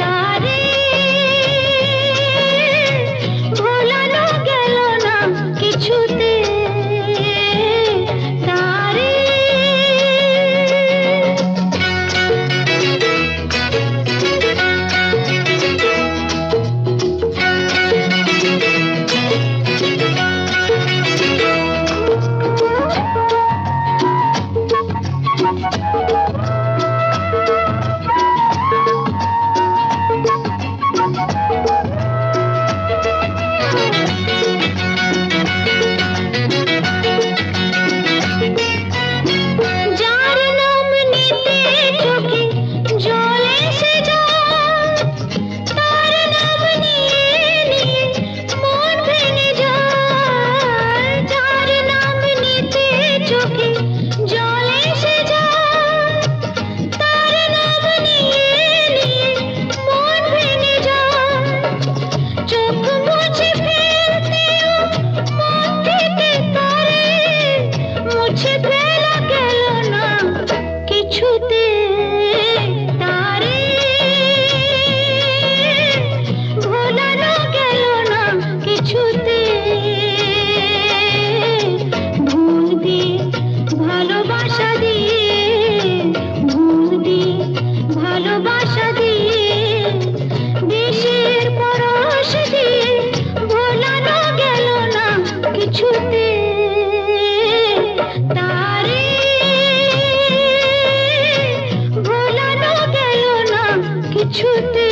তারে ভোলানো গেল না কিছুতে, তারে। যার নাম নিতে চোখে জল এসে যায়, তার নাম নিয়ে নিয়ে মন ভেঙে যায়। যার নাম নিতে চোখে জল এসে যায়, তার নাম নিয়ে নিয়ে মন ভেঙে যায়। চোখ মুছে ফেলতেও মন থেকে তারে মুছে ফেলা গেল না কিছুতে, তারে ভোলানো গেল না কিছুতে। ভুল দিয়ে ভালোবাসা দিয়ে, ভুল দিয়ে ভালোবাসা দিয়ে, দেশের পরশ দিয়ে ভোলানো গেল না কিছুতে, তারে ভোলানো গেল না কিছুতে।